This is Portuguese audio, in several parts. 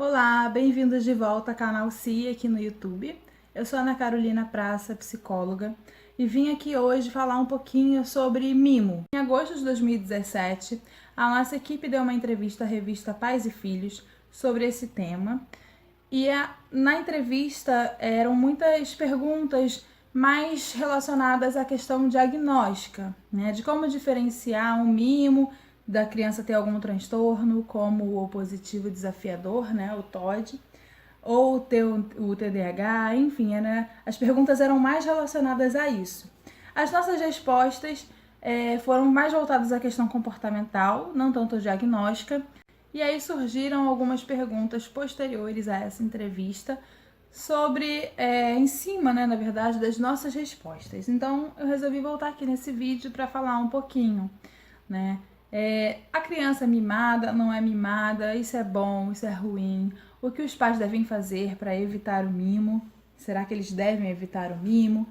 Olá, bem-vindos de volta ao canal CIA aqui no YouTube. Eu sou Ana Carolina Praça, psicóloga, e vim aqui hoje falar um pouquinho sobre mimo. Em agosto de 2017, a nossa equipe deu uma entrevista à revista Pais e Filhos sobre esse tema, e na entrevista eram muitas perguntas mais relacionadas à questão diagnóstica, né? De como diferenciar um mimo da criança ter algum transtorno, como o positivo desafiador, né? O TOD, ou ter o TDAH, enfim, né? As perguntas eram mais relacionadas a isso. As nossas respostas foram mais voltadas à questão comportamental, não tanto diagnóstica. E aí surgiram algumas perguntas posteriores a essa entrevista sobre, em cima, né, na verdade, das nossas respostas. Então, eu resolvi voltar aqui nesse vídeo para falar um pouquinho, né? A criança mimada, não é mimada, isso é bom, isso é ruim, o que os pais devem fazer para evitar o mimo, será que eles devem evitar o mimo?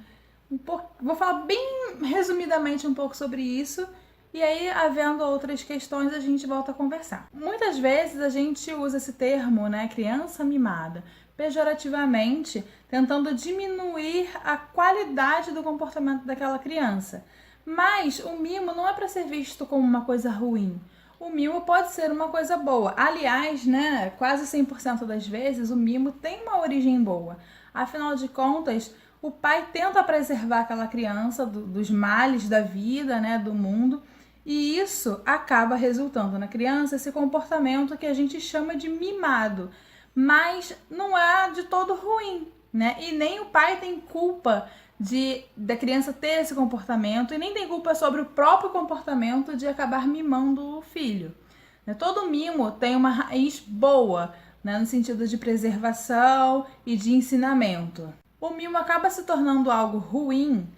Vou falar bem resumidamente um pouco sobre isso. E aí, havendo outras questões, a gente volta a conversar. Muitas vezes a gente usa esse termo, né, criança mimada, pejorativamente, tentando diminuir a qualidade do comportamento daquela criança. Mas o mimo não é para ser visto como uma coisa ruim. O mimo pode ser uma coisa boa. Aliás, né, quase 100% das vezes o mimo tem uma origem boa. Afinal de contas, o pai tenta preservar aquela criança dos males da vida, né, do mundo. E isso acaba resultando na criança esse comportamento que a gente chama de mimado, mas não é de todo ruim, né? E nem o pai tem culpa da criança ter esse comportamento e nem tem culpa sobre o próprio comportamento de acabar mimando o filho. Todo mimo tem uma raiz boa, né, no sentido de preservação e de ensinamento. O mimo acaba se tornando algo ruim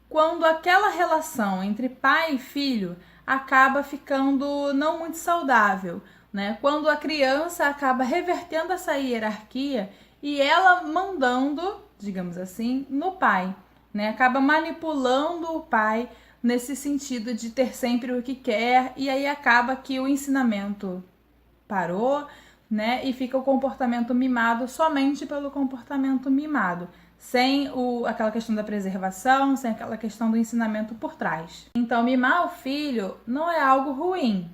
quando aquela relação entre pai e filho acaba ficando não muito saudável, né? Quando a criança acaba revertendo essa hierarquia e ela mandando, digamos assim, no pai, né? Acaba manipulando o pai nesse sentido de ter sempre o que quer, e aí acaba que o ensinamento parou, né? E fica o comportamento mimado somente pelo comportamento mimado, sem aquela questão da preservação, sem aquela questão do ensinamento por trás. Então, mimar o filho não é algo ruim.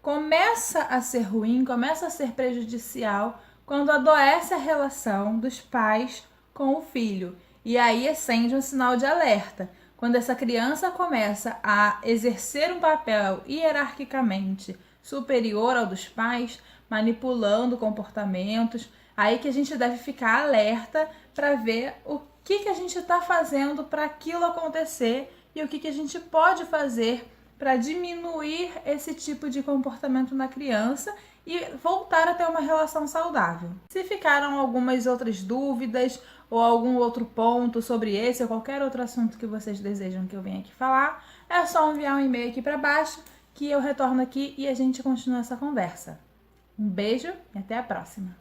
Começa a ser ruim, começa a ser prejudicial quando adoece a relação dos pais com o filho. E aí acende um sinal de alerta. Quando essa criança começa a exercer um papel hierarquicamente superior ao dos pais, manipulando comportamentos, aí que a gente deve ficar alerta para ver o que a gente está fazendo para aquilo acontecer e o que a gente pode fazer para diminuir esse tipo de comportamento na criança e voltar a ter uma relação saudável. Se ficaram algumas outras dúvidas ou algum outro ponto sobre esse ou qualquer outro assunto que vocês desejam que eu venha aqui falar, é só enviar um e-mail aqui para baixo que eu retorno aqui e a gente continua essa conversa. Um beijo e até a próxima!